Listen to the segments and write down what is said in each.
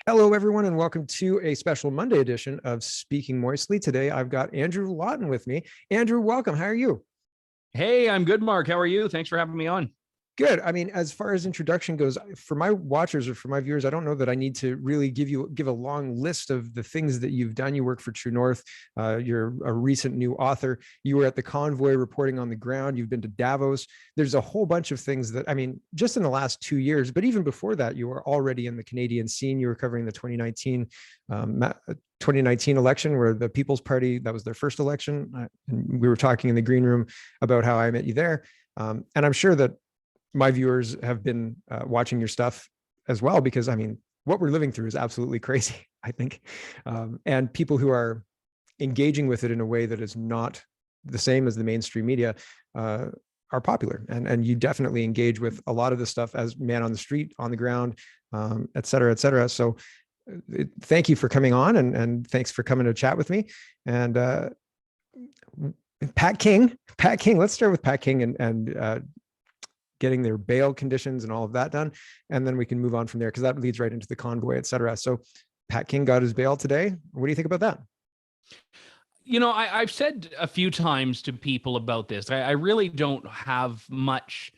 Hello, everyone, and welcome to a special Monday edition of Speaking Moistly. Today, I've got Andrew Lawton with me. Andrew, welcome. How are you? Hey, I'm good, Mark. How are you? Thanks for having me on. Good. I mean, as far as introduction goes, for my watchers or for my viewers, I don't know that I need to really give a long list of the things that you've done. You work for True North. You're a recent new author. You were at the convoy reporting on the ground. You've been to Davos. There's a whole bunch of things that, I mean, just in the last 2 years, but even before that, you were already in the Canadian scene. You were covering the 2019 election, where the People's Party, that was their first election. And we were talking in the green room about how I met you there. And I'm sure that my viewers have been watching your stuff as well, because I mean, what we're living through is absolutely crazy, I think. And people who are engaging with it in a way that is not the same as the mainstream media are popular. And you definitely engage with a lot of this stuff as man on the street, on the ground, et cetera, et cetera. So thank you for coming on, and thanks for coming to chat with me. And Pat King, let's start with Pat King and getting their bail conditions and all of that done. And then we can move on from there, because that leads right into the convoy, et cetera. So Pat King got his bail today. What do you think about that? You know, I've said a few times to people about this. I really don't have much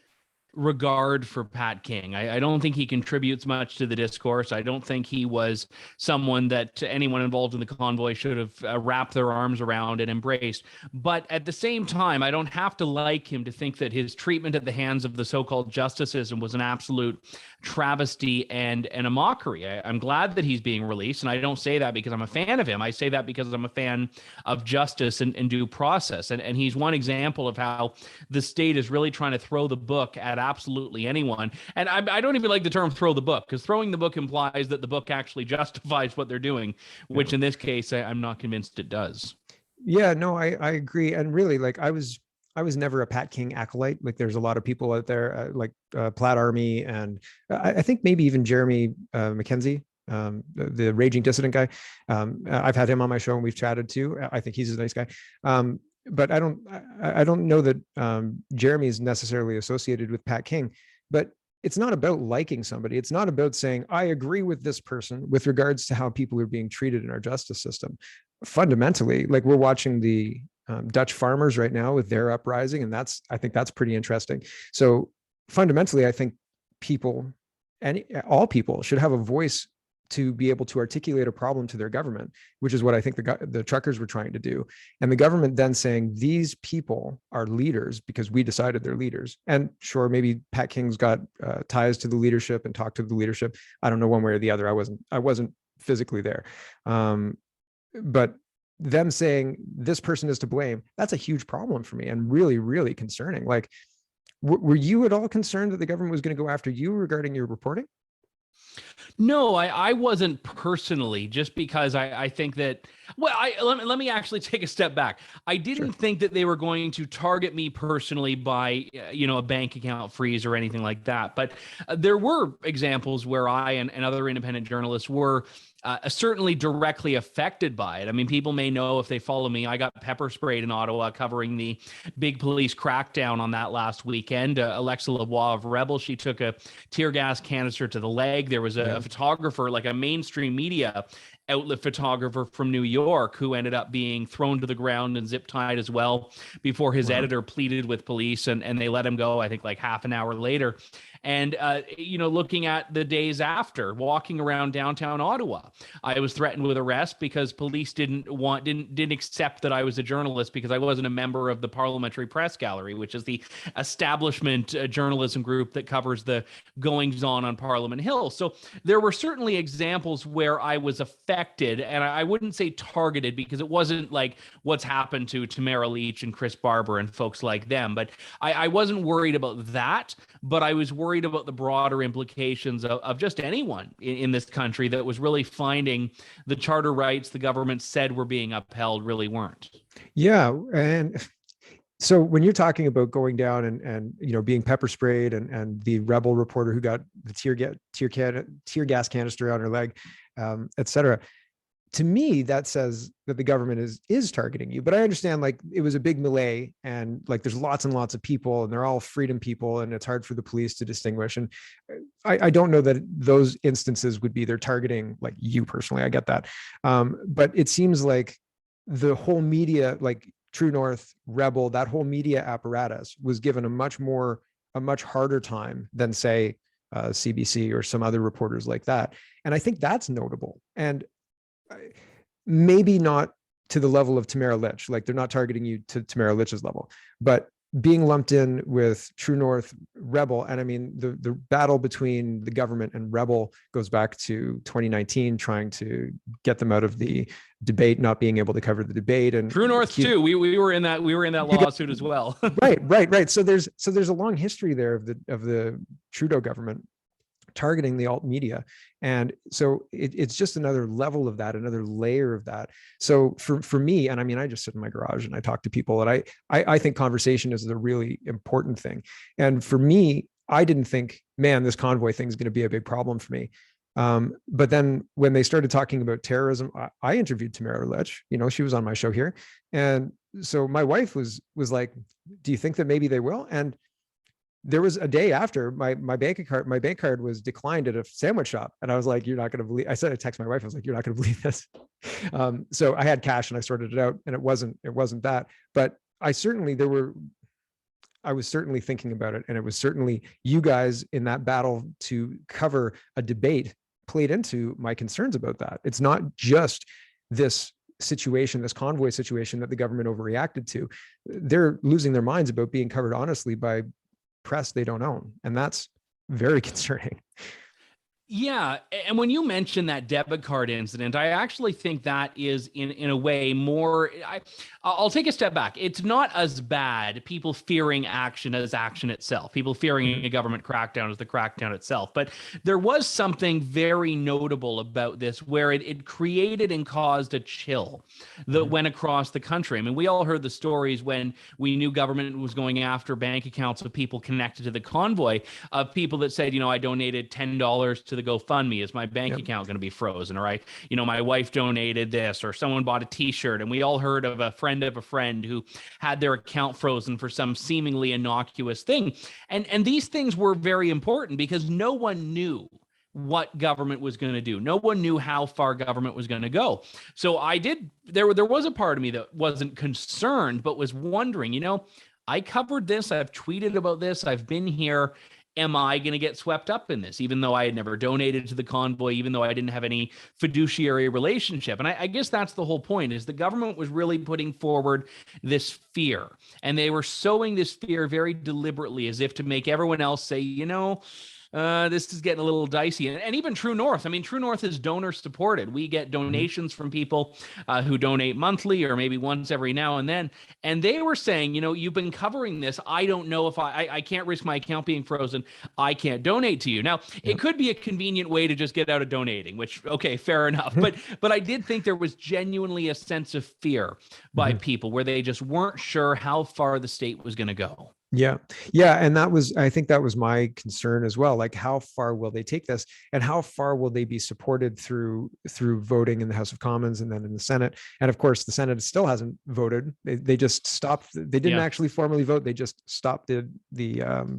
regard for Pat King. I don't think he contributes much to the discourse. I don't think he was someone that anyone involved in the convoy should have wrapped their arms around and embraced. But at the same time, I don't have to like him to think that his treatment at the hands of the so-called justice system was an absolute travesty and a mockery. I'm glad that he's being released, and I don't say that because I'm a fan of him. I say that because I'm a fan of justice and due process. And he's one example of how the state is really trying to throw the book at absolutely anyone. And I don't even like the term throw the book, because throwing the book implies that the book actually justifies what they're doing, which in this case, I'm not convinced it does. Yeah, no, I agree. And really, like, I was never a Pat King acolyte. Like, there's a lot of people out there, Plaid Army, and I think maybe even Jeremy McKenzie, the raging dissident guy. I've had him on my show and we've chatted too. I think he's a nice guy. But I don't know that Jeremy is necessarily associated with Pat King. But it's not about liking somebody. It's not about saying, I agree with this person with regards to how people are being treated in our justice system. Fundamentally, like, we're watching the Dutch farmers right now with their uprising, and I think that's pretty interesting. So fundamentally, I think people, and all people, should have a voice to be able to articulate a problem to their government, which is what I think the truckers were trying to do. And the government then saying, these people are leaders because we decided they're leaders. And sure, maybe Pat King's got ties to the leadership and talked to the leadership. I don't know one way or the other. I wasn't physically there. But them saying this person is to blame, that's a huge problem for me, and really, really concerning. Like, were you at all concerned that the government was going to go after you regarding your reporting? No, I wasn't personally, just because I think that, well, let me actually take a step back. I didn't think that they were going to target me personally by, a bank account freeze or anything like that. But there were examples where I and other independent journalists were certainly directly affected by it. I mean, people may know, if they follow me, I got pepper sprayed in Ottawa covering the big police crackdown on that last weekend. Alexa Lavoie of Rebel, she took a tear gas canister to the leg. There was a photographer, like a mainstream media outlet photographer from New York, who ended up being thrown to the ground and zip tied as well before his editor pleaded with police, and they let him go, I think, like half an hour later. And, looking at the days after, walking around downtown Ottawa, I was threatened with arrest because police didn't accept that I was a journalist, because I wasn't a member of the Parliamentary Press Gallery, which is the establishment journalism group that covers the goings on Parliament Hill. So there were certainly examples where I was affected, and I wouldn't say targeted, because it wasn't like what's happened to Tamara Leach and Chris Barber and folks like them. But I wasn't worried about that, but I was worried about the broader implications of just anyone in this country that was really finding the charter rights the government said were being upheld really weren't. Yeah. And so when you're talking about going down and being pepper sprayed, and the Rebel reporter who got the tear gas canister on her leg, et cetera, to me, that says that the government is targeting you. But I understand, like, it was a big melee, and like there's lots and lots of people, and they're all freedom people, and it's hard for the police to distinguish. And I don't know that those instances would be they're targeting like you personally. I get that, but it seems like the whole media, like True North, Rebel, that whole media apparatus was given a much harder time than, say, CBC or some other reporters like that. And I think that's notable. And maybe not to the level of Tamara Lich, like they're not targeting you to Tamara Lich's level, but being lumped in with True North, Rebel. And I mean, the battle between the government and Rebel goes back to 2019, trying to get them out of the debate, not being able to cover the debate. And True North too. We were in that lawsuit as well. right. So there's a long history there of the Trudeau government targeting the alt media. And so it's just another level of that, another layer of that. So for me, and I mean, I just sit in my garage and I talk to people, and I think conversation is the really important thing. And for me, I didn't think, man, this convoy thing is going to be a big problem for me. But then when they started talking about terrorism, I interviewed Tamara Lich, she was on my show here. And so my wife was like, do you think that maybe they will? And there was a day after my bank card was declined at a sandwich shop. And I was like, you're not going to believe, I said, I text my wife, I was like, you're not going to believe this. So I had cash and I sorted it out, and it wasn't that, but I was certainly thinking about it. And it was certainly you guys in that battle to cover a debate played into my concerns about that. It's not just this situation, this convoy situation that the government overreacted to. They're losing their minds about being covered honestly by press they don't own. And that's very concerning. Yeah. And when you mention that debit card incident, I actually think that is in a way more, I'll take a step back. It's not as bad, people fearing action as action itself, people fearing a government crackdown as the crackdown itself. But there was something very notable about this where it created and caused a chill that went across the country. I mean, we all heard the stories when we knew government was going after bank accounts of people connected to the convoy, of people that said, I donated $10 to the GoFundMe. Is my bank account going to be frozen? Or my wife donated this, or someone bought a t-shirt. And we all heard of a friend who had their account frozen for some seemingly innocuous thing. And these things were very important because no one knew what government was going to do. No one knew how far government was going to go. So there was a part of me that wasn't concerned, but was wondering, I covered this, I've tweeted about this, I've been here. Am I going to get swept up in this, even though I had never donated to the convoy, even though I didn't have any fiduciary relationship? And I guess that's the whole point, is the government was really putting forward this fear, and they were sowing this fear very deliberately, as if to make everyone else say, this is getting a little dicey. And even True North. I mean, True North is donor supported. We get donations from people who donate monthly or maybe once every now and then. And they were saying, you've been covering this. I don't know if I can't risk my account being frozen. I can't donate to you. Now, it could be a convenient way to just get out of donating, which, okay, fair enough. But I did think there was genuinely a sense of fear by people where they just weren't sure how far the state was going to go. Yeah. And I think that was my concern as well. Like, how far will they take this, and how far will they be supported through voting in the House of Commons and then in the Senate? And of course, the Senate still hasn't voted. They just stopped. They didn't actually formally vote. They just stopped the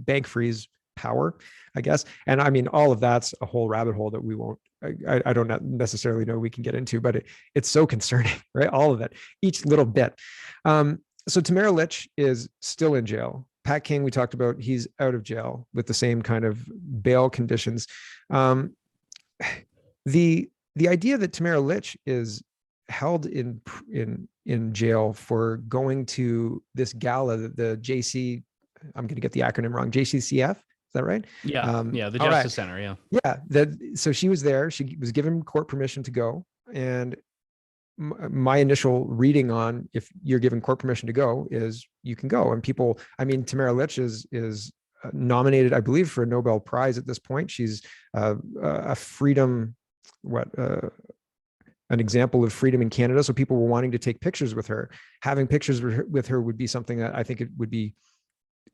bank freeze power, I guess. And I mean, all of that's a whole rabbit hole that we won't, I don't necessarily know we can get into, but it's so concerning, right? All of it, each little bit. So Tamara Lich is still in jail. Pat King, we talked about, he's out of jail with the same kind of bail conditions. The idea that Tamara Lich is held in jail for going to this gala, the JC, I'm going to get the acronym wrong, JCCF, is that right? Yeah, the Justice Center, so she was there. She was given court permission to go, and my initial reading on if you're given court permission to go is you can go. And people, I mean, Tamara Lich is nominated, I believe, for a Nobel Prize at this point. She's a freedom, an example of freedom in Canada. So people were wanting to take pictures with her. Having pictures with her would be something that I think it would be,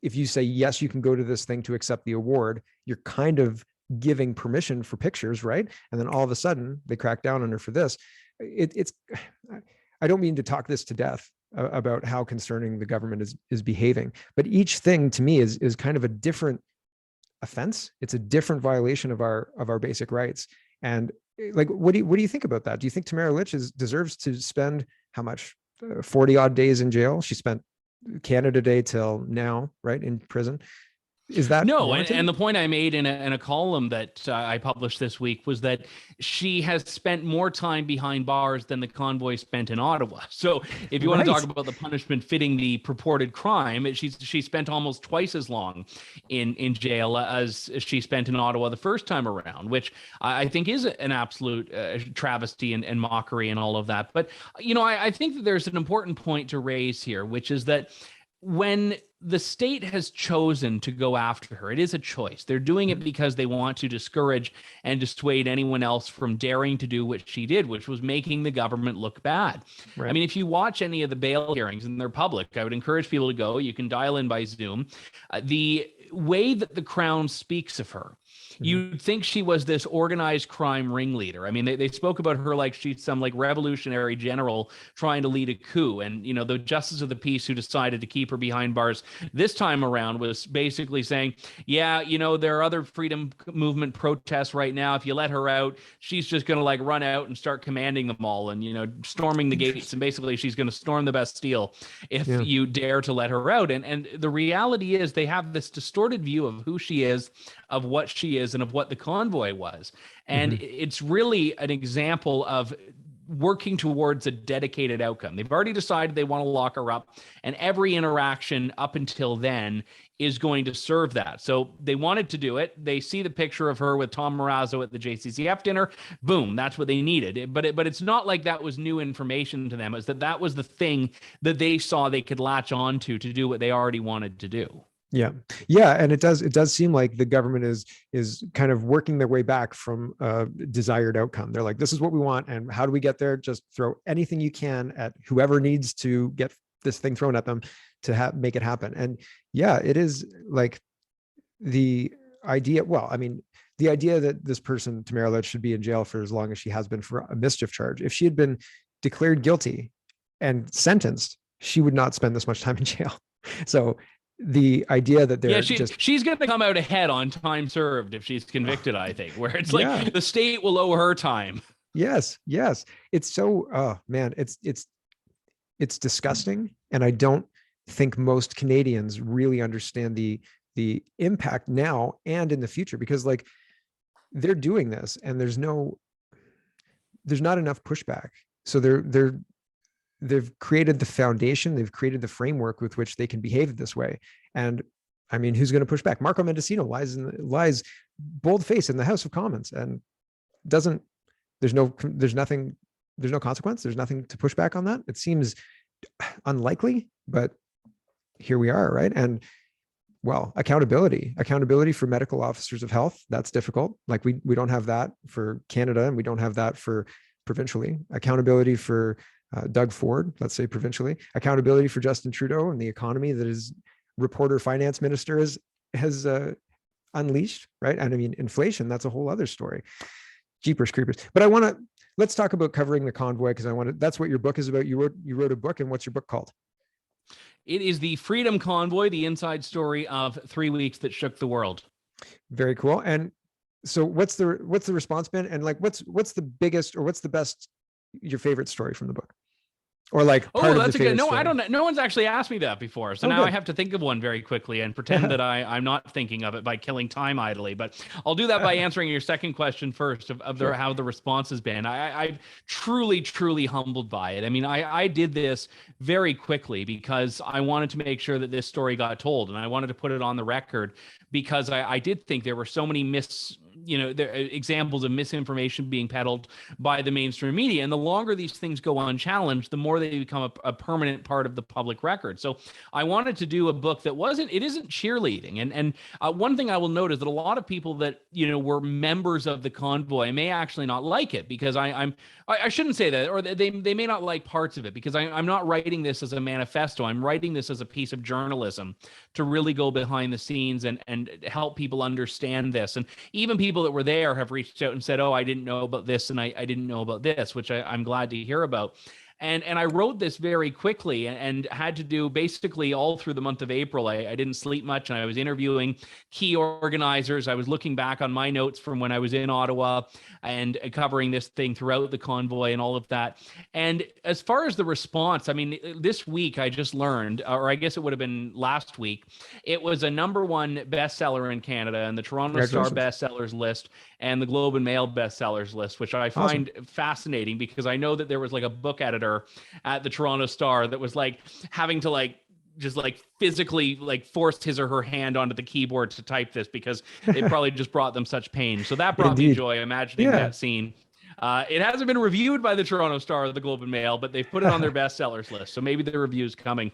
if you say, yes, you can go to this thing to accept the award, you're kind of giving permission for pictures, right? And then all of a sudden they crack down on her for this. it's I don't mean to talk this to death about how concerning the government is behaving, but each thing to me is kind of a different offense. It's a different violation of our basic rights. And like, what do you think about that? Do you think Tamara Lich deserves to spend how much, 40 odd days in jail? She spent Canada Day till now, right, in prison. Is that No, warranted? and the point I made in a column that I published this week was that she has spent more time behind bars than the convoy spent in Ottawa. So if you want to talk about the punishment fitting the purported crime, she spent almost twice as long in jail as she spent in Ottawa the first time around, which I think is an absolute travesty and mockery and all of that. But, I think that there's an important point to raise here, which is that when the state has chosen to go after her, it is a choice. They're doing it because they want to discourage and dissuade anyone else from daring to do what she did, which was making the government look bad. Right. I mean, if you watch any of the bail hearings and they're public, I would encourage people to go. You can dial in by Zoom. The way that the Crown speaks of her, you'd think she was this organized crime ringleader. I mean, they spoke about her like she's some like revolutionary general trying to lead a coup. And, the justice of the peace who decided to keep her behind bars this time around was basically saying, yeah, there are other freedom movement protests right now. If you let her out, she's just going to like run out and start commanding them all and, storming the gates. And basically she's going to storm the Bastille if you dare to let her out. And the reality is they have this distorted view of who she is, of what she is, and of what the convoy was. And it's really an example of working towards a dedicated outcome. They've already decided they want to lock her up, and every interaction up until then is going to serve that. So they wanted to do it. They see the picture of her with Tom Marazzo at the JCCF dinner. Boom, that's what they needed. But it's not like that was new information to them. It's that was the thing that they saw they could latch on to do what they already wanted to do. Yeah. And it does seem like the government is kind of working their way back from a desired outcome. They're like, this is what we want. And how do we get there? Just throw anything you can at whoever needs to get this thing thrown at them to make it happen. And yeah, it is like the idea. Well, I mean, the idea that this person, Tamara Lich, should be in jail for as long as she has been for a mischief charge. If she had been declared guilty and sentenced, she would not spend this much time in jail. So the idea that they're she's going to come out ahead on time served if she's convicted, I think, where it's like the state will owe her time. Yes. It's so, oh man, it's disgusting. And I don't think most Canadians really understand the impact now and in the future, because like they're doing this and there's not enough pushback. So they've created the foundation, they've created the framework with which they can behave this way. And I mean, who's going to push back? Marco Mendocino lies bold-faced in the House of Commons and there's no consequence. There's nothing to push back on that. It seems unlikely, but here we are, right? And well, accountability for medical officers of health, that's difficult. Like we don't have that for Canada, and we don't have that for provincially. Accountability for Doug Ford, let's say provincially. Accountability for Justin Trudeau and the economy that his reporter finance minister has unleashed, right? And I mean, inflation, that's a whole other story. Jeepers creepers. But let's talk about covering the convoy, because that's what your book is about. You wrote a book, and what's your book called? It is The Freedom Convoy, the inside story of 3 weeks that shook the world. Very cool. And so what's the response been? And like, what's the biggest, or what's the best, your favorite story from the book? Or like, that's a good, no, story. I don't know. No one's actually asked me that before. So now good. I have to think of one very quickly and pretend that I'm not thinking of it by killing time idly. But I'll do that by answering your second question first of how the response has been. I'm truly, truly humbled by it. I mean, I did this very quickly because I wanted to make sure that this story got told, and I wanted to put it on the record because I did think there were so many examples of misinformation being peddled by the mainstream media. And the longer these things go unchallenged, the more they become a permanent part of the public record. So I wanted to do a book that isn't cheerleading. And one thing I will note is that a lot of people that, were members of the convoy may actually not like it, because I shouldn't say that, or they may not like parts of it, because I'm not writing this as a manifesto. I'm writing this as a piece of journalism to really go behind the scenes and help people understand this. And even people people that were there have reached out and said, oh, I didn't know about this, and I didn't know about this, which I'm glad to hear about. And I wrote this very quickly and had to do basically all through the month of April. I didn't sleep much, and I was interviewing key organizers. I was looking back on my notes from when I was in Ottawa and covering this thing throughout the convoy and all of that. And as far as the response, I mean, this week I just learned, or I guess it would have been last week, it was a #1 bestseller in Canada and the Toronto Star bestsellers list and the Globe and Mail bestsellers list, which I find fascinating because I know that there was like a book editor at the Toronto Star that was like having to like just like physically like forced his or her hand onto the keyboard to type this because it probably just brought them such pain. So that brought me joy imagining that scene. It hasn't been reviewed by the Toronto Star or the Globe and Mail, but they've put it on their bestsellers list. So maybe the review's coming.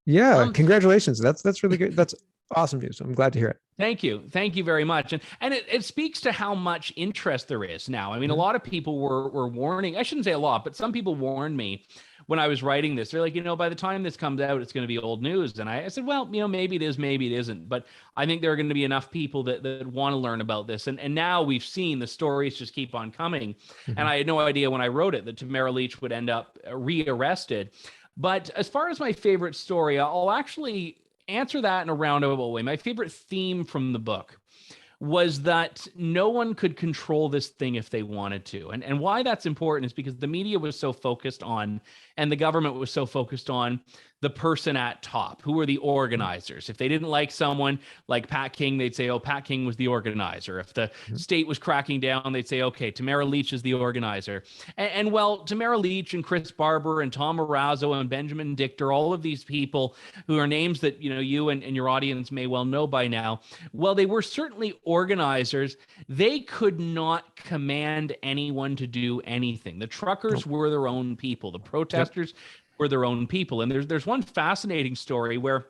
Yeah, congratulations. That's really good. That's awesome news. I'm glad to hear it. Thank you. Thank you very much. And it speaks to how much interest there is now. I mean, a lot of people were warning. I shouldn't say a lot, but some people warned me when I was writing this. They're like, by the time this comes out, it's going to be old news. And I said, well, maybe it is, maybe it isn't. But I think there are going to be enough people that want to learn about this. And now we've seen the stories just keep on coming. And I had no idea when I wrote it that Tamara Lich would end up rearrested. But as far as my favorite story, I'll actually answer that in a roundabout way. My favorite theme from the book was that no one could control this thing if they wanted to. And why that's important is because the media was so focused on, and the government was so focused on, the person at top, who were the organizers. If they didn't like someone like Pat King, they'd say, oh, Pat King was the organizer. If the state was cracking down, they'd say, okay, Tamara Lich is the organizer. And well, Tamara Lich and Chris Barber and Tom Marazzo and Benjamin Dichter, all of these people who are names that you and your audience may well know by now, well, they were certainly organizers. They could not command anyone to do anything. The truckers were their own people. The protesters were their own people. And there's one fascinating story where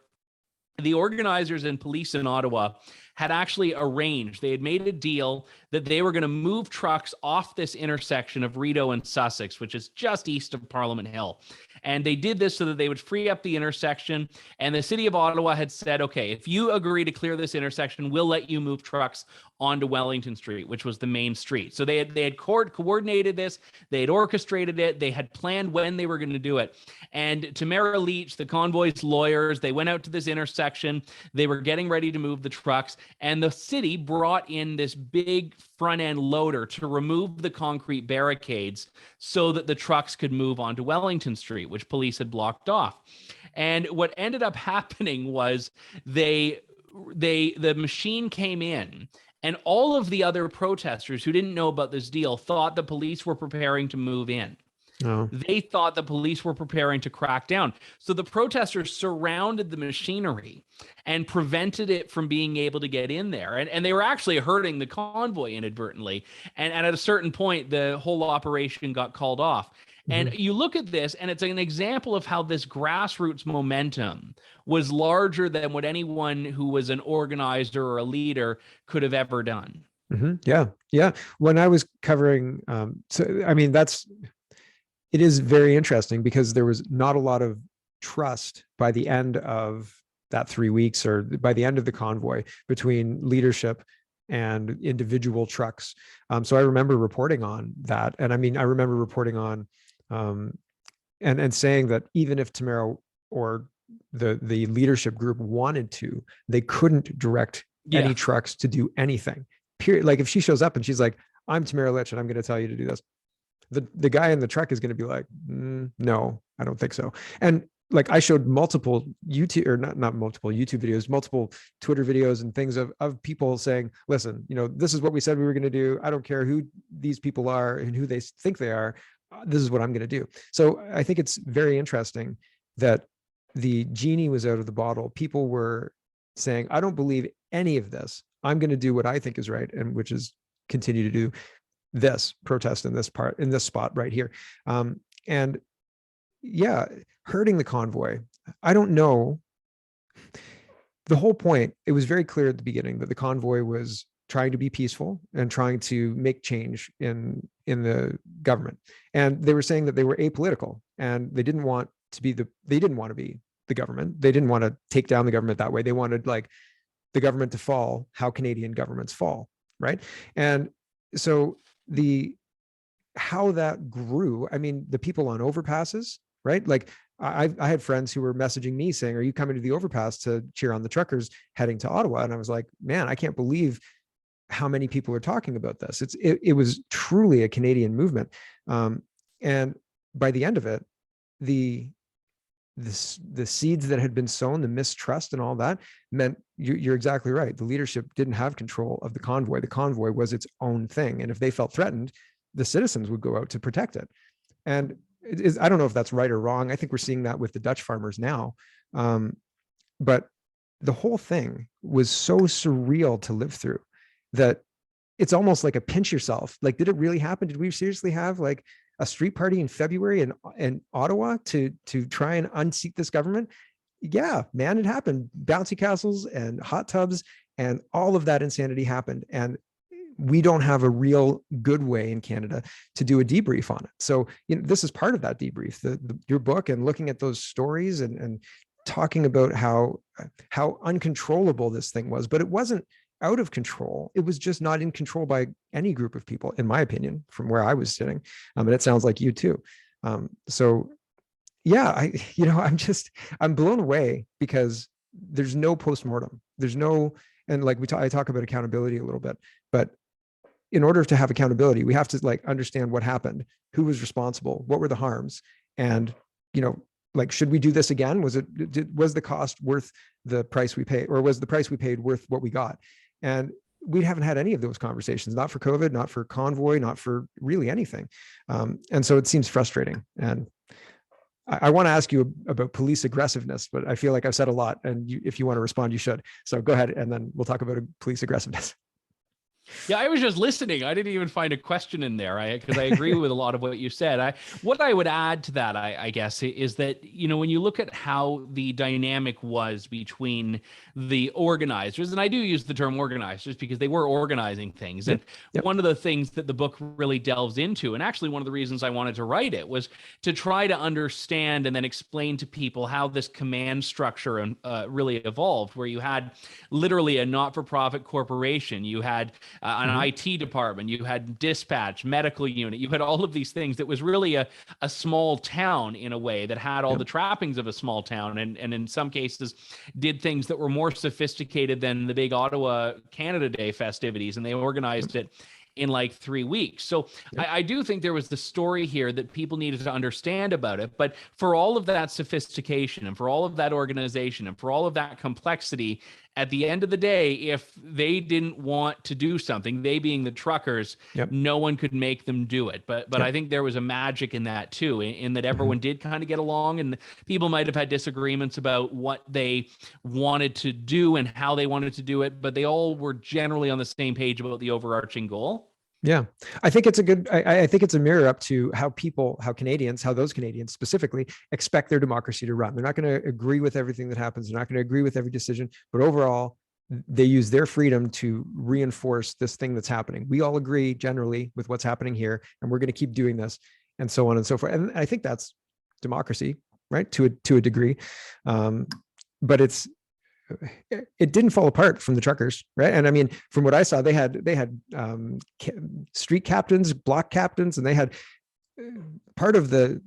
the organizers and police in Ottawa had actually arranged, they had made a deal that they were going to move trucks off this intersection of Rideau and Sussex, which is just east of Parliament Hill. And they did this so that they would free up the intersection. And the city of Ottawa had said, okay, if you agree to clear this intersection, we'll let you move trucks onto Wellington Street, which was the main street. So they had coordinated this, they had orchestrated it, they had planned when they were going to do it. And Tamara Lich, the convoy's lawyers, they went out to this intersection, they were getting ready to move the trucks, and the city brought in this big front end loader to remove the concrete barricades so that the trucks could move onto Wellington Street, which police had blocked off. And what ended up happening was the machine came in, and all of the other protesters who didn't know about this deal thought the police were preparing to move in. Oh. They thought the police were preparing to crack down. So the protesters surrounded the machinery and prevented it from being able to get in there. And they were actually hurting the convoy inadvertently. And at a certain point, the whole operation got called off. And you look at this, and it's an example of how this grassroots momentum was larger than what anyone who was an organizer or a leader could have ever done. Yeah. When I was covering, it is very interesting because there was not a lot of trust by the end of that 3 weeks or by the end of the convoy between leadership and individual trucks. So I remember reporting on that. And I remember reporting on and saying that even if Tamara or the leadership group wanted to, they couldn't direct any trucks to do anything. Period. Like if she shows up and she's like, I'm Tamara Lich and I'm going to tell you to do this, the guy in the truck is going to be like, no, I don't think so. And like I showed multiple YouTube or not multiple YouTube videos, multiple Twitter videos and things of people saying, listen, this is what we said we were going to do. I don't care who these people are and who they think they are. This is what I'm going to do. So I think it's very interesting that the genie was out of the bottle. People were saying, I don't believe any of this. I'm going to do what I think is right. And which is continue to do this protest in this spot right here. And yeah, hurting the convoy. I don't know. The whole point, it was very clear at the beginning that the convoy was trying to be peaceful and trying to make change in the government. And they were saying that they were apolitical and they didn't want to be the government. They didn't want to take down the government that way. They wanted like the government to fall how Canadian governments fall. right? And so the how that grew, I mean, the people on overpasses, right? Like I had friends who were messaging me saying, are you coming to the overpass to cheer on the truckers heading to Ottawa? And I was like, man, I can't believe how many people are talking about this. It was truly a Canadian movement. And by the end of it, the the seeds that had been sown, the mistrust and all that, meant you're exactly right. The leadership didn't have control of the convoy. The convoy was its own thing. And if they felt threatened, the citizens would go out to protect it. And I don't know if that's right or wrong. I think we're seeing that with the Dutch farmers now. But the whole thing was so surreal to live through that it's almost like a pinch yourself. Like, did it really happen? Did we seriously have like a street party in February in Ottawa to try and unseat this government? Yeah, man, it happened. Bouncy castles and hot tubs and all of that insanity happened. And we don't have a real good way in Canada to do a debrief on it. So, this is part of that debrief, your book, and looking at those stories and talking about how uncontrollable this thing was. But it wasn't out of control. It was just not in control by any group of people, in my opinion, from where I was sitting. And it sounds like you too. So yeah, I'm blown away because there's no postmortem. There's no, and like I talk about accountability a little bit, but in order to have accountability, we have to like understand what happened, who was responsible, what were the harms, and like, should we do this again? Was the cost worth the price we paid, or was the price we paid worth what we got? And we haven't had any of those conversations, not for COVID, not for convoy, not for really anything. And so it seems frustrating. And I want to ask you about police aggressiveness, but I feel like I've said a lot, and if you want to respond, you should. So go ahead, and then we'll talk about police aggressiveness. Yeah, I was just listening. I didn't even find a question in there, because I agree with a lot of what you said. What I would add to that, I guess, is that, when you look at how the dynamic was between the organizers, and I do use the term organizers because they were organizing things. And one of the things that the book really delves into, and actually one of the reasons I wanted to write it, was to try to understand and then explain to people how this command structure really evolved, where you had literally a not-for-profit corporation, you had an IT department, you had dispatch, medical unit, you had all of these things. That was really a small town in a way that had all the trappings of a small town, and in some cases did things that were more sophisticated than the big Ottawa Canada Day festivities, and they organized it in like 3 weeks. So I do think there was the story here that people needed to understand about it. But for all of that sophistication and for all of that organization and for all of that complexity, at the end of the day, if they didn't want to do something, they being the truckers, no one could make them do it. But I think there was a magic in that too, in that everyone did kind of get along, and people might have had disagreements about what they wanted to do and how they wanted to do it, but they all were generally on the same page about the overarching goal. Yeah, I think it's I think it's a mirror up to how those Canadians specifically expect their democracy to run. They're not going to agree with everything that happens. They're not going to agree with every decision, but overall, they use their freedom to reinforce this thing that's happening. We all agree generally with what's happening here, and we're going to keep doing this, and so on and so forth. And I think that's democracy, right? To a degree. But it didn't fall apart from the truckers, right? And I mean, from what I saw, they had street captains, block captains, and they had part of the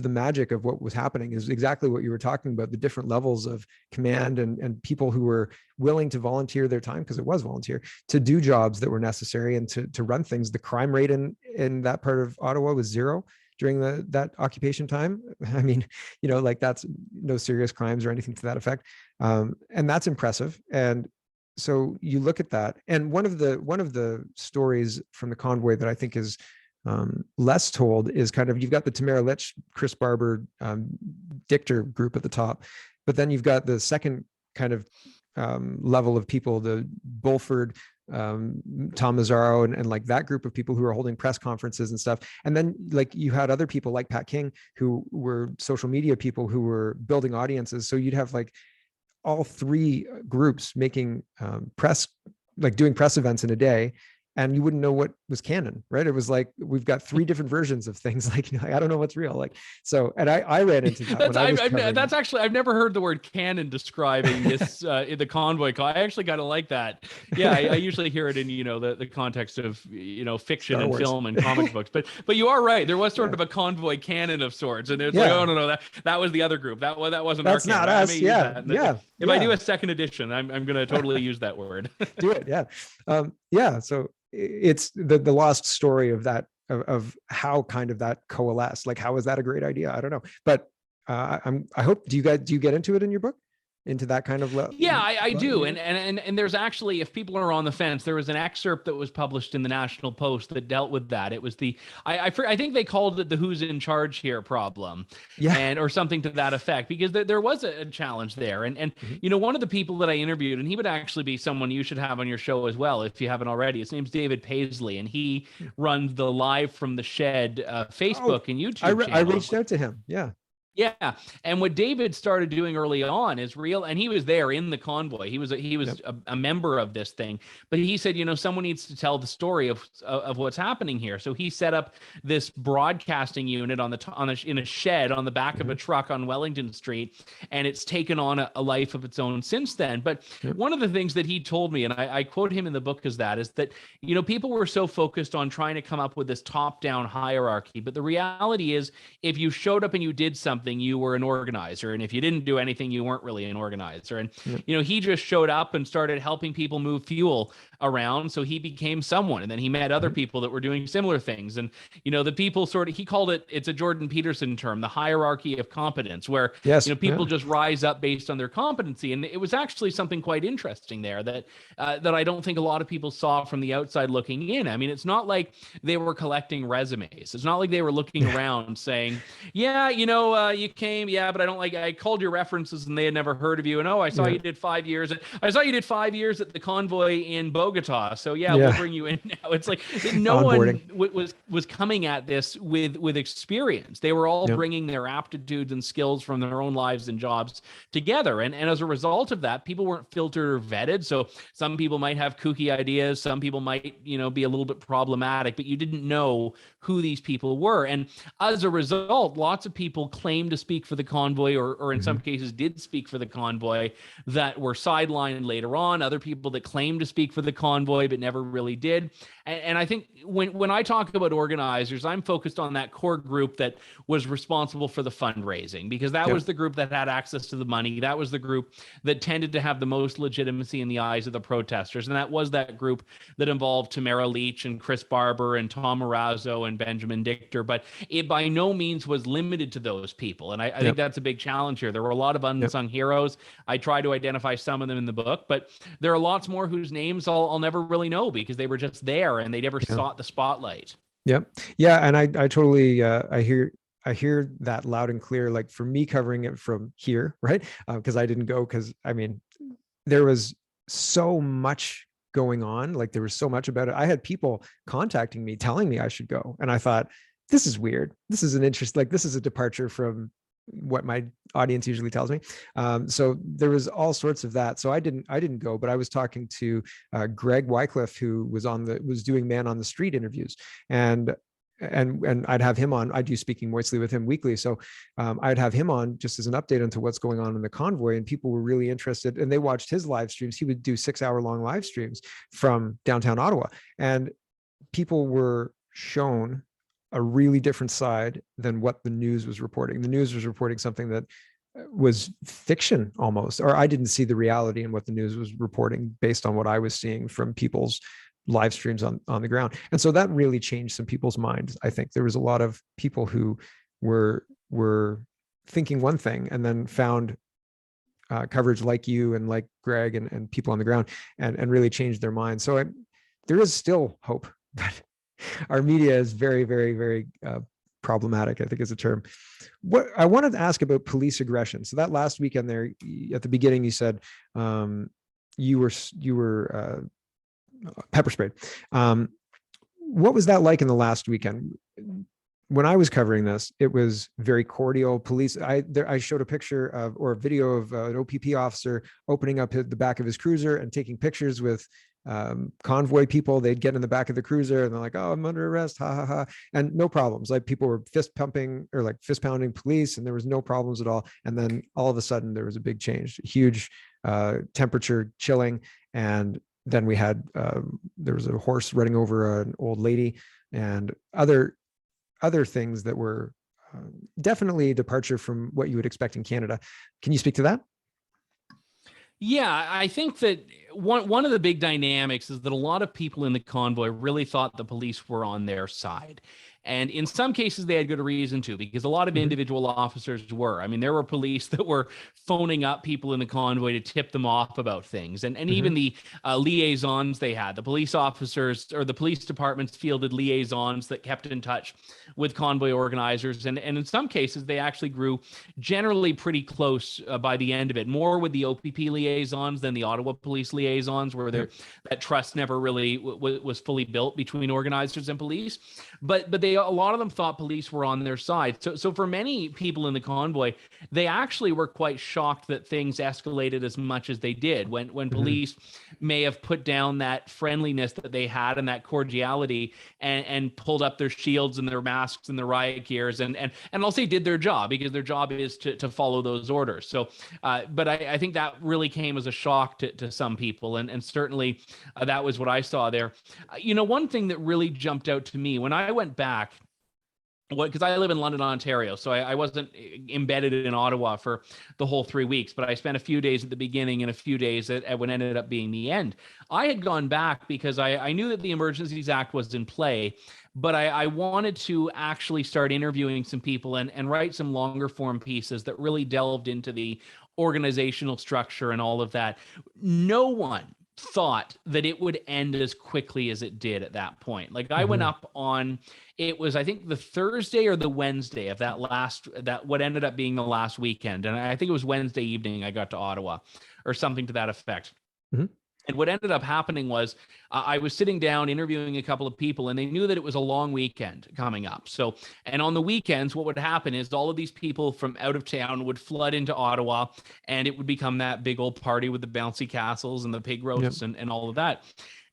magic of what was happening is exactly what you were talking about, the different levels of command and people who were willing to volunteer their time, because it was volunteer, to do jobs that were necessary and to run things. The crime rate in that part of Ottawa was zero during that occupation time. I mean, like, that's no serious crimes or anything to that effect. And that's impressive. And so you look at that, and one of the stories from the convoy that I think is less told is kind of, you've got the Tamara Litch, Chris Barber, Dichter group at the top, but then you've got the second kind of level of people, the Bulford, Tom Mazzaro, and like that group of people who are holding press conferences and stuff. And then like you had other people like Pat King, who were social media people who were building audiences. So you'd have like all three groups making press, like doing press events in a day. and you wouldn't know what was canon, right? It was like, we've got three different versions of things. Like, I don't know what's real. Like, so, and I ran into that when I was covering. That's actually, I've never heard the word canon describing this in the convoy call. I actually kind of like that. Yeah, I usually hear it in, the context of, fiction Star and Wars. film and comic books. But you are right. There was sort of a convoy canon of sorts, and it's like, oh no, that was the other group. That wasn't That's our canon. not us. Yeah, If I do a second edition, I'm going to totally use that word. Do it. Yeah. So it's the lost story of that, of how kind of that coalesced. Like, how is that a great idea? I don't know. But I hope, do you get into it in your book? Into that kind of yeah, I do. And there's actually, if people are on the fence, there was an excerpt that was published in the National Post that dealt with that. It was I think they called it the "who's in charge here" problem, or something to that effect, because there was a challenge there. And one of the people that I interviewed, and he would actually be someone you should have on your show as well if you haven't already. His name's David Paisley, and he runs the Live from the Shed Facebook and YouTube channel. I reached out to him. Yeah. Yeah, and what David started doing early on is and he was there in the convoy. He was a member of this thing, but he said, someone needs to tell the story of what's happening here. So he set up this broadcasting unit in a shed on the back of a truck on Wellington Street, and it's taken on a life of its own since then. But one of the things that he told me, and I quote him in the book, is that people were so focused on trying to come up with this top-down hierarchy, but the reality is, if you showed up and you did something, you were an organizer, and if you didn't do anything, you weren't really an organizer. And he just showed up and started helping people move fuel around, so he became someone, and then he met other people that were doing similar things. And the people he called it's a Jordan Peterson term, the hierarchy of competence, where people just rise up based on their competency. And it was actually something quite interesting there that I don't think a lot of people saw from the outside looking in. I mean, it's not like they were collecting resumes. It's not like they were looking around saying, you came, but I called your references and they had never heard of you. And I saw you did 5 years. I saw you did 5 years at the convoy in Bogota. So we'll bring you in now. It's like no one was coming at this with experience. They were all bringing their aptitudes and skills from their own lives and jobs together. And as a result of that, people weren't filtered or vetted. So some people might have kooky ideas. Some people might, be a little bit problematic, but you didn't know who these people were. And as a result, lots of people claimed to speak for the convoy, or in some cases did speak for the convoy, that were sidelined later on. Other people that claimed to speak for the convoy but never really did. And I think when I talk about organizers, I'm focused on that core group that was responsible for the fundraising, because that was the group that had access to the money. That was the group that tended to have the most legitimacy in the eyes of the protesters. And that was that group that involved Tamara Leach and Chris Barber and Tom Marazzo and Benjamin Dichter. But it by no means was limited to those people. And I think that's a big challenge here. There were a lot of unsung heroes. I try to identify some of them in the book, but there are lots more whose names I'll never really know, because they were just there and they never sought the spotlight. Yeah. And I totally, I hear that loud and clear, like for me covering it from here, right? Because I didn't go, because there was so much going on. Like there was so much about it. I had people contacting me, telling me I should go. And I thought, this is weird. This is an interest. Like this is a departure from what my audience usually tells me. So there was all sorts of that. So I didn't go, but I was talking to Greg Wycliffe, who was doing Man on the Street interviews, and I'd have him on. I do Speaking Moistly with him weekly. So I'd have him on just as an update into what's going on in the convoy, and people were really interested, and they watched his live streams. He would do 6-hour-long live streams from downtown Ottawa, and people were shown a really different side than what the news was reporting. The news was reporting something that was fiction almost, or I didn't see the reality in what the news was reporting based on what I was seeing from people's live streams on the ground. And so that really changed some people's minds. I think there was a lot of people who were thinking one thing and then found coverage like you and like Greg and people on the ground and really changed their minds. So there is still hope, but our media is very, very, very problematic, I think is a term. What I wanted to ask about police aggression. So that last weekend there, at the beginning, you said you were pepper sprayed. What was that like in the last weekend? When I was covering this, it was very cordial. Police. I showed a picture or a video of an OPP officer opening up the back of his cruiser and taking pictures with convoy people, they'd get in the back of the cruiser and they're like, oh, I'm under arrest, ha ha ha, and no problems. Like people were fist pumping or like fist pounding police, and there was no problems at all. And then all of a sudden there was a big change, huge temperature chilling, and then we had there was a horse running over an old lady, and other things that were definitely a departure from what you would expect in Canada. Can you speak to that? Yeah, I think that one of the big dynamics is that a lot of people in the convoy really thought the police were on their side. And in some cases, they had good reason to, because a lot of individual officers were. I mean, there were police that were phoning up people in the convoy to tip them off about things. And even the liaisons they had, the police officers or the police departments fielded liaisons that kept in touch with convoy organizers. And in some cases, they actually grew generally pretty close by the end of it, more with the OPP liaisons than the Ottawa police liaisons, where that trust never really was fully built between organizers and police. But a lot of them thought police were on their side. So for many people in the convoy, they actually were quite shocked that things escalated as much as they did when police may have put down that friendliness that they had and that cordiality and pulled up their shields and their masks and their riot gears and I'll say did their job, because their job is to follow those orders. So, but I think that really came as a shock to some people. And certainly that was what I saw there. One thing that really jumped out to me when I went back, because I live in London, Ontario, so I wasn't embedded in Ottawa for the whole 3 weeks, but I spent a few days at the beginning and a few days at what ended up being the end. I had gone back because I knew that the Emergencies Act was in play, but I wanted to actually start interviewing some people and write some longer form pieces that really delved into the organizational structure and all of that. No one thought that it would end as quickly as it did at that point. Like I went up on, it was, I think the Thursday or the Wednesday of that what ended up being the last weekend. And I think it was Wednesday evening I got to Ottawa or something to that effect. And what ended up happening was I was sitting down interviewing a couple of people, and they knew that it was a long weekend coming up. So, and on the weekends, what would happen is all of these people from out of town would flood into Ottawa, and it would become that big old party with the bouncy castles and the pig roasts and all of that.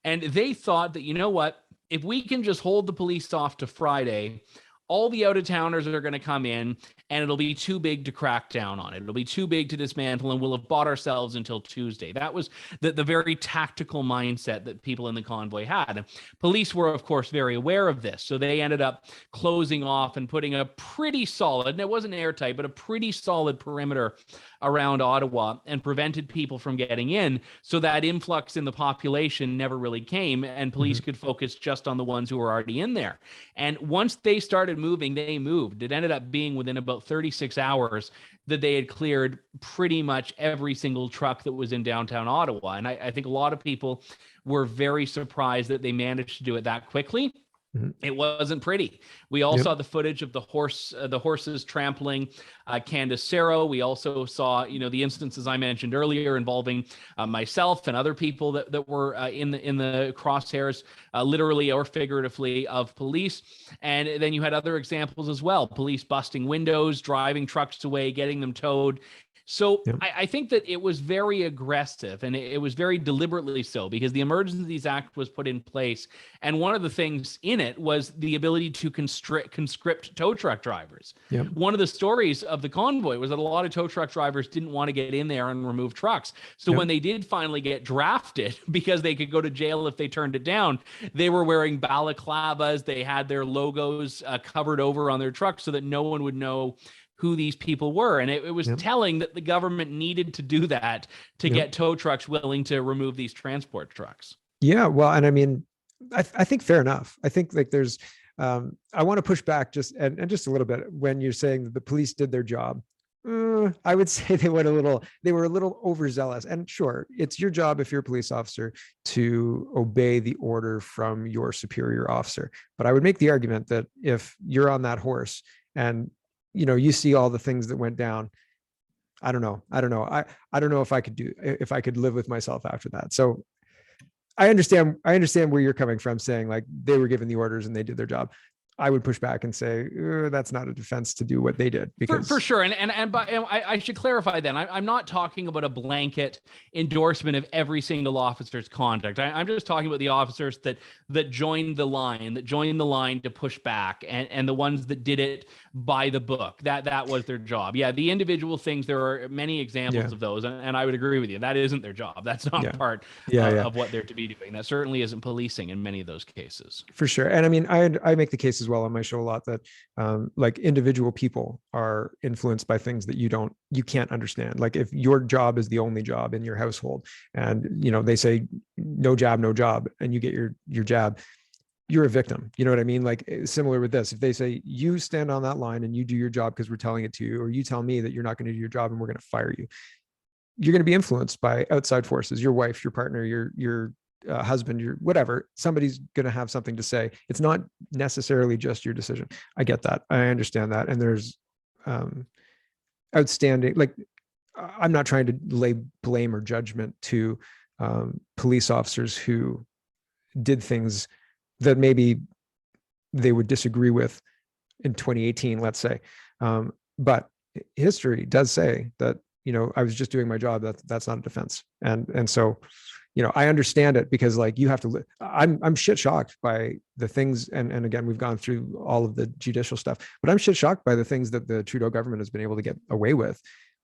And they thought that, you know what, if we can just hold the police off to Friday, all the out-of-towners are going to come in, and it'll be too big to crack down on it. It'll be too big to dismantle, and we'll have bought ourselves until Tuesday. That was the very tactical mindset that people in the convoy had. And police were, of course, very aware of this. So they ended up closing off and putting a pretty solid, and it wasn't airtight, but a pretty solid perimeter around Ottawa and prevented people from getting in. So that influx in the population never really came, and police could focus just on the ones who were already in there. And once they started moving, they moved. It ended up being within about 36 hours that they had cleared pretty much every single truck that was in downtown Ottawa. And I think a lot of people were very surprised that they managed to do it that quickly. It wasn't pretty. We all saw the footage of the horses trampling Candace Cerro. We also saw, the instances I mentioned earlier involving myself and other people that were in the crosshairs, literally or figuratively, of police. And then you had other examples as well: police busting windows, driving trucks away, getting them towed. So I think that it was very aggressive, and it was very deliberately so, because the Emergencies Act was put in place. And one of the things in it was the ability to conscript tow truck drivers. One of the stories of the convoy was that a lot of tow truck drivers didn't want to get in there and remove trucks. So when they did finally get drafted, because they could go to jail if they turned it down, they were wearing balaclavas. They had their logos covered over on their trucks so that no one would know who these people were. And it was telling that the government needed to do that to get tow trucks willing to remove these transport trucks. Yeah. Well, and I mean, I think fair enough. I think like there's, I want to push back just a little bit when you're saying that the police did their job. I would say they were a little overzealous. And sure, it's your job if you're a police officer to obey the order from your superior officer. But I would make the argument that if you're on that horse and you see all the things that went down, I don't know. I don't know if I could live with myself after that. So I understand where you're coming from, saying like they were given the orders and they did their job. I would push back and say that's not a defense to do what they did, For because sure, and I should clarify then. I'm not talking about a blanket endorsement of every single officer's conduct. I'm just talking about the officers that joined the line to push back, and the ones that did it by the book. That was their job. Yeah, the individual things, there are many examples yeah, of those, and I would agree with you. That isn't their job. That's not yeah, part yeah. of what they're to be doing. That certainly isn't policing in many of those cases. For sure. And I mean, I make the case as well on my show a lot that like individual people are influenced by things that you can't understand. Like if your job is the only job in your household, and they say no jab, no job, and you get your jab, you're a victim. You know what I mean? Like similar with this, if they say you stand on that line and you do your job because we're telling it to you, or you tell me that you're not going to do your job and we're going to fire you, you're going to be influenced by outside forces, your wife, your partner, your husband, your whatever. Somebody's going to have something to say. It's not necessarily just your decision. I get that. I understand that. And there's outstanding, like, I'm not trying to lay blame or judgment to police officers who did things that maybe they would disagree with in 2018, let's say. But history does say that, I was just doing my job. That's not a defense. And so, I understand it, because like you have to, I'm shit shocked by the things. And again, we've gone through all of the judicial stuff, but I'm shit shocked by the things that the Trudeau government has been able to get away with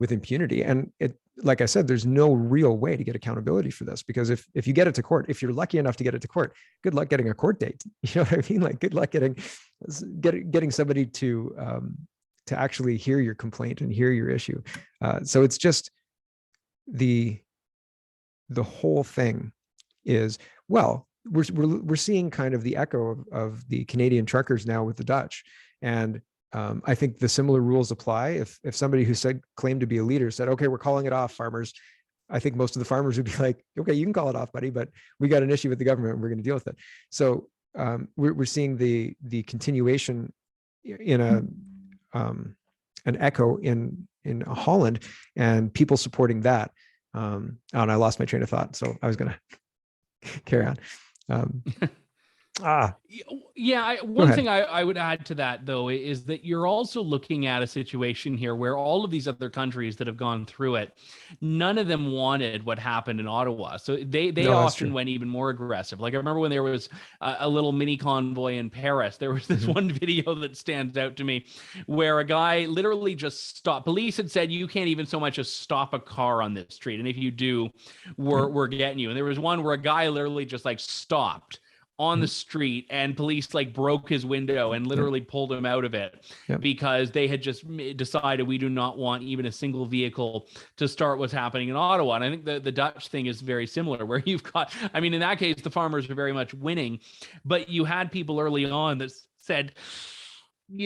impunity. And it, like I said, there's no real way to get accountability for this, because if you get it to court, if you're lucky enough to get it to court, good luck getting a court date. You know what I mean? Like good luck getting somebody to actually hear your complaint and hear your issue. So it's just the whole thing is, well, we're seeing kind of the echo of the Canadian truckers now with the Dutch. And I think the similar rules apply. If somebody who claimed to be a leader said, okay, we're calling it off, farmers, I think most of the farmers would be like, okay, you can call it off, buddy, but we got an issue with the government and we're going to deal with it. So we're seeing the continuation in an echo in Holland, and people supporting that. And I lost my train of thought, so I was going to carry on. One thing I would add to that, though, is that you're also looking at a situation here where all of these other countries that have gone through it, none of them wanted what happened in Ottawa. So they often went even more aggressive. Like I remember when there was a little mini convoy in Paris, there was this one video that stands out to me where a guy literally just stopped. Police had said, you can't even so much as stop a car on this street. And if you do, we're getting you. And there was one where a guy literally just like stopped on the street, and police like broke his window and literally pulled him out of it because they had just decided we do not want even a single vehicle to start what's happening in Ottawa. And I think the Dutch thing is very similar, where you've got, I mean, in that case, the farmers are very much winning, but you had people early on that said,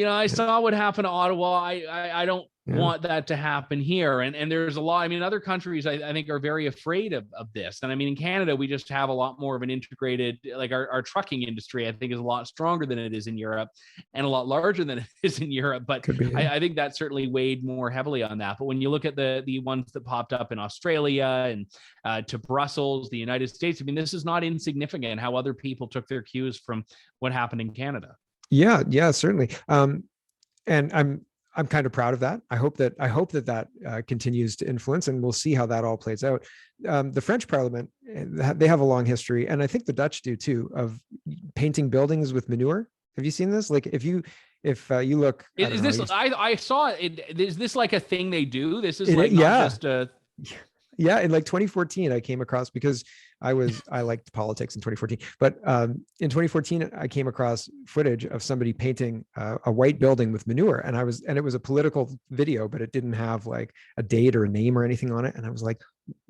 I saw what happened to Ottawa. I don't want that to happen here. And there's a lot, I mean, other countries I think are very afraid of this. And I mean, in Canada, we just have a lot more of an integrated, like our trucking industry, I think is a lot stronger than it is in Europe and a lot larger than it is in Europe. But I think that certainly weighed more heavily on that. But when you look at the ones that popped up in Australia and to Brussels, the United States, I mean, this is not insignificant how other people took their cues from what happened in Canada. Yeah, certainly. And I'm kind of proud of that. I hope that continues to influence, and we'll see how that all plays out. The French Parliament, they have a long history, and I think the Dutch do too, of painting buildings with manure. Have you seen this? Like if you look, I saw it. Is this like a thing they do? This is like not just a. Yeah, in like 2014, I came across, because I liked politics in 2014, but in 2014, I came across footage of somebody painting a white building with manure, and it was a political video, but it didn't have like a date or a name or anything on it, and I was like,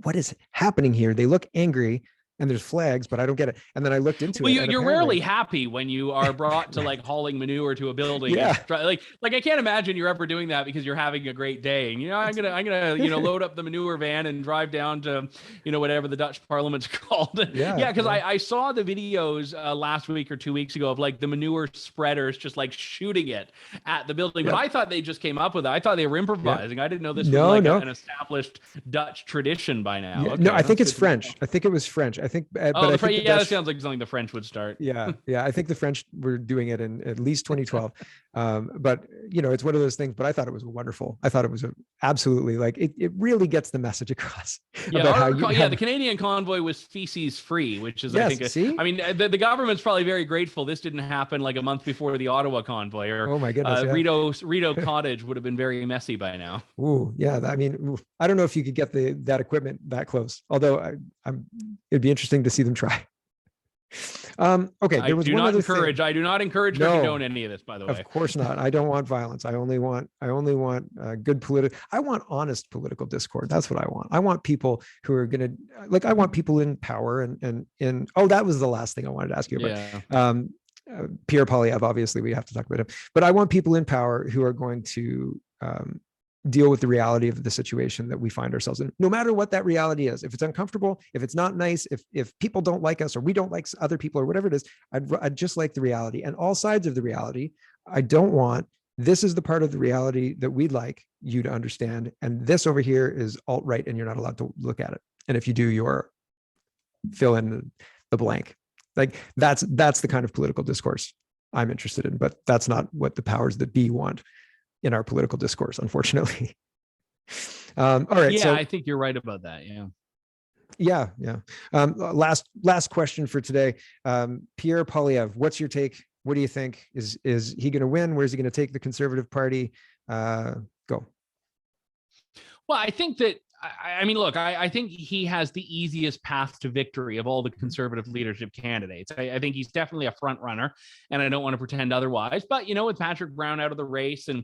what is happening here? They look angry, and there's flags, but I don't get it. And then I looked into it. Well, you're rarely happy when you are brought to like hauling manure to a building. Yeah. Like I can't imagine you're ever doing that because you're having a great day. And, I'm gonna load up the manure van and drive down to, whatever the Dutch Parliament's called. Yeah. Because I saw the videos last week or 2 weeks ago of like the manure spreaders just like shooting it at the building. But I thought they just came up with it. I thought they were improvising. I didn't know this was an established Dutch tradition by now. Okay, no, I think it's French. I think it was French. I think, Oh, but I think the that Dutch, sounds like something the French would start. yeah, I think the French were doing it in at least 2012. But it's one of those things. But I thought it was wonderful. I thought it was absolutely, like, it really gets the message across Yeah, about how you have. the Canadian convoy was feces free, which is, I Yes, think, see. I mean, the government's probably very grateful this didn't happen like a month before the Ottawa convoy, or Oh my goodness, yeah. Rideau Cottage would have been very messy by now. Ooh, yeah. I mean, I don't know if you could get that equipment that close. Although it'd be interesting to see them try. Okay, there was one other thing. I do not encourage or condone any of this, by the way. Of course not. I don't want violence. I only want good political. I want honest political discord. That's what I want. I want people who are going to, like, I want people in power and in. Oh, that was the last thing I wanted to ask you about. Yeah. Pierre Poilievre, obviously we have to talk about him, but I want people in power who are going to deal with the reality of the situation that we find ourselves in, no matter what that reality is. If it's uncomfortable, if it's not nice, if people don't like us, or we don't like other people, or whatever it is, I'd just like the reality and all sides of the reality. I don't want, this is the part of the reality that we'd like you to understand, and this over here is alt-right and you're not allowed to look at it. And if you do, you're fill in the blank. Like, that's the kind of political discourse I'm interested in, but that's not what the powers that be want in our political discourse, unfortunately. All right. Yeah, so, I think you're right about that. Yeah. Last question for today. Pierre Poilievre, what's your take? What do you think? Is he going to win? Where's he going to take the Conservative Party? Go. Well, I think that, I mean, look, I think he has the easiest path to victory of all the Conservative leadership candidates. I think he's definitely a front runner, and I don't want to pretend otherwise. But, with Patrick Brown out of the race and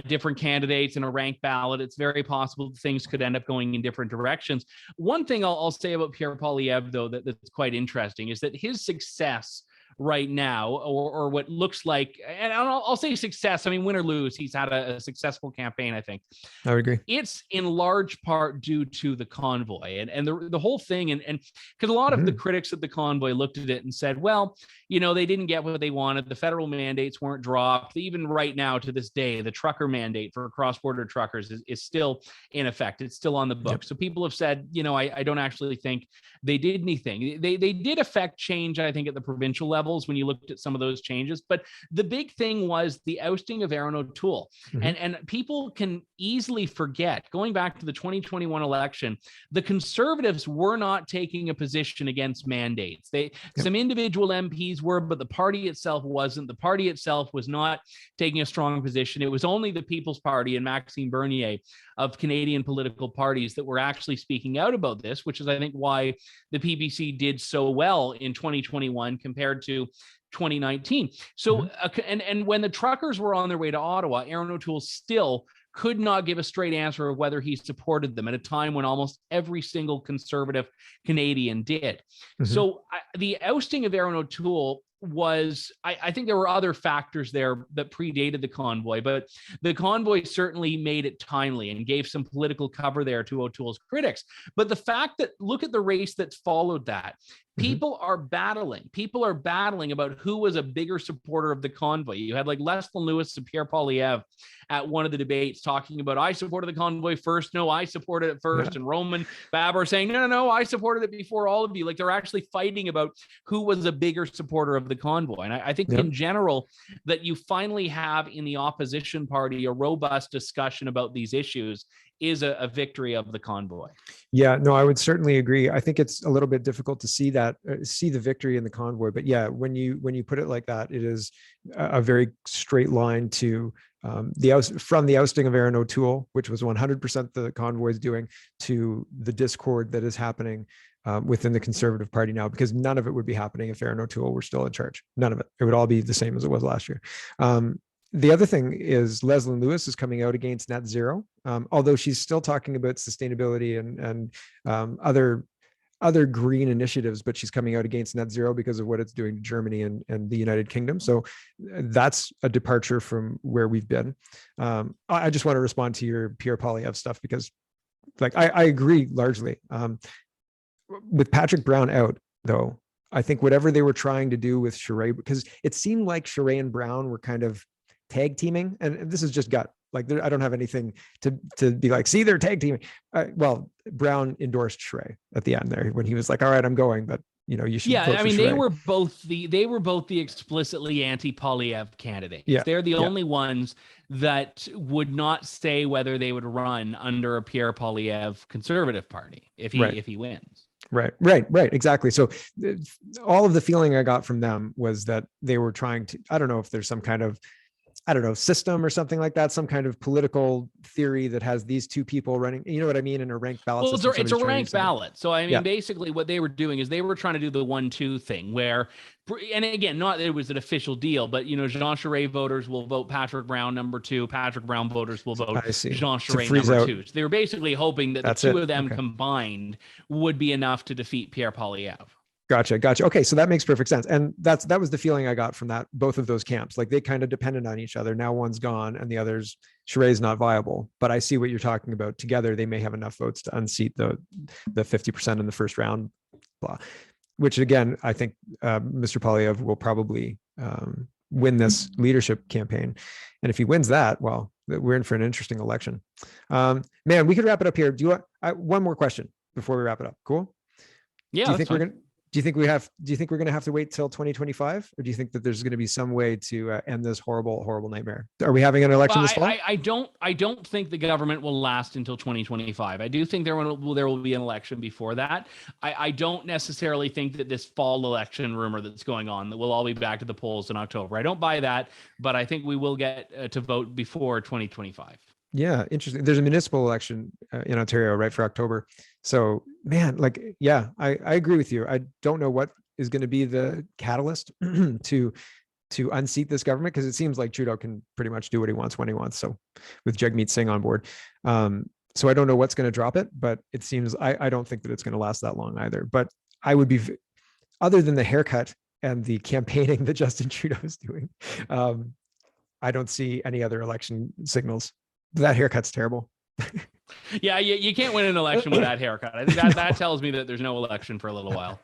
different candidates in a ranked ballot, it's very possible things could end up going in different directions. One thing I'll say about Pierre Poilievre, though, that's quite interesting is that his success right now, or what looks like, and I'll say success, I mean, win or lose, he's had a successful campaign, I think. I would agree. It's in large part due to the convoy and the whole thing. And because a lot of the critics of the convoy looked at it and said, well, they didn't get what they wanted. The federal mandates weren't dropped. Even right now, to this day, the trucker mandate for cross-border truckers is still in effect. It's still on the book. Yep. So people have said, I don't actually think they did anything. They did affect change, I think, at the provincial levels when you looked at some of those changes. But the big thing was the ousting of Aaron O'Toole. And people can easily forget, going back to the 2021 election, the Conservatives were not taking a position against mandates. Some individual MPs were, but the party itself wasn't. The party itself was not taking a strong position. It was only the People's Party and Maxime Bernier of Canadian political parties that were actually speaking out about this, which is, I think, why the PPC did so well in 2021 compared to 2019. So, and when the truckers were on their way to Ottawa, Aaron O'Toole still could not give a straight answer of whether he supported them at a time when almost every single Conservative Canadian did. So the ousting of Aaron O'Toole was, I think there were other factors there that predated the convoy, but the convoy certainly made it timely and gave some political cover there to O'Toole's critics. But the fact that, look at the race that followed that, people are battling about who was a bigger supporter of the convoy. You had like Leslyn Lewis and Pierre Poilievre at one of the debates talking about, I supported the convoy first. No, I supported it first. And Roman Baber saying, no, I supported it before all of you. Like, they're actually fighting about who was a bigger supporter of the convoy. And I think in general that you finally have in the opposition party a robust discussion about these issues is a victory of the convoy. Yeah, no, I would certainly agree. I think it's a little bit difficult to see the victory in the convoy, but yeah, when you put it like that, it is a very straight line to from the ousting of Aaron O'Toole, which was 100% the convoy's doing, to the discord that is happening within the Conservative Party now, because none of it would be happening if Aaron O'Toole were still in charge. None of it. It would all be the same as it was last year. The other thing is Leslyn Lewis is coming out against net zero, although she's still talking about sustainability and other green initiatives, but she's coming out against net zero because of what it's doing to Germany and the United Kingdom. So that's a departure from where we've been. I just want to respond to your Pierre Poilievre stuff because, like, I agree largely. With Patrick Brown out, though, I think whatever they were trying to do with Charest, because it seemed like Charest and Brown were kind of tag teaming, and this is just gut. Like I don't have anything to be like, see, they're tag teaming. Well, Brown endorsed Sheree at the end there when he was like, all right, I'm going, but you should Yeah, vote I for mean Sheree. they were both the explicitly anti-Poilievre candidates. Yeah. They're the Yeah. only ones that would not say whether they would run under a Pierre Poilievre Conservative Party if he wins. Right. Exactly. So all of the feeling I got from them was that they were trying to, I don't know if there's some kind of, I don't know, system or something like that, some kind of political theory that has these two people running, you know what I mean, in a ranked ballot Well, system. it's a ranked ballot. So, I mean, yeah. basically what they were doing is they were trying to do the 1-2 thing where, and again, not that it was an official deal, but, Jean Charest voters will vote Patrick Brown number 2. Patrick Brown voters will vote Jean Charest number 2. So they were basically hoping that the two of them combined would be enough to defeat Pierre Poilievre. Gotcha. Okay. So that makes perfect sense. And that was the feeling I got from both of those camps. Like they kind of depended on each other. Now one's gone and the other's Sheree's not viable, but I see what you're talking about. Together, they may have enough votes to unseat the 50% in the first round, blah, which again, I think Mr. Poilievre will probably win this leadership campaign. And if he wins that, well, we're in for an interesting election. Man, we could wrap it up here. Do you want one more question before we wrap it up? Cool. Yeah. Do you think we're going to have to wait till 2025, or do you think that there's going to be some way to end this horrible nightmare? Are we having an election this fall? I don't think the government will last until 2025. I do think there will be an election before that. I don't necessarily think that this fall election rumor that's going on that we'll all be back to the polls in October. I don't buy that, but I think we will get to vote before 2025. Yeah, interesting. There's a municipal election in Ontario, right, for October. So, man, like, yeah, I agree with you. I don't know what is going to be the catalyst to unseat this government, because it seems like Trudeau can pretty much do what he wants when he wants. So, with Jagmeet Singh on board, so I don't know what's going to drop it, but it seems I don't think that it's going to last that long either. But I would be, other than the haircut and the campaigning that Justin Trudeau is doing, I don't see any other election signals. That haircut's terrible. Yeah, you can't win an election with that haircut. I think that tells me that there's no election for a little while.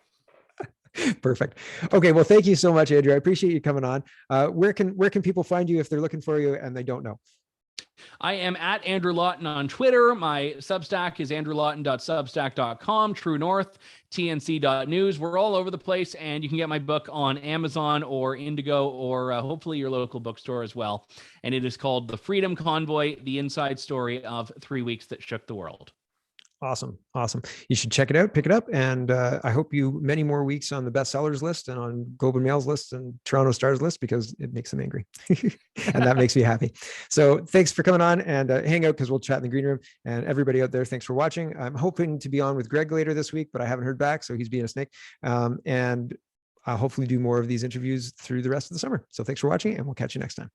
Perfect. Okay, well, thank you so much, Andrew. I appreciate you coming on. Where can people find you if they're looking for you and they don't know? I am at Andrew Lawton on Twitter. My Substack is andrewlawton.substack.com. True North, tnc.news. We're all over the place, and you can get my book on Amazon or Indigo or hopefully your local bookstore as well. And it is called The Freedom Convoy, the inside story of 3 weeks that shook the world. Awesome. You should check it out, pick it up. And I hope you many more weeks on the bestsellers list and on Globe and Mail's list and Toronto Star's list, because it makes them angry. And that makes me happy. So thanks for coming on and hang out, because we'll chat in the green room. And everybody out there, thanks for watching. I'm hoping to be on with Greg later this week, but I haven't heard back. So he's being a snake. And I'll hopefully do more of these interviews through the rest of the summer. So thanks for watching, and we'll catch you next time.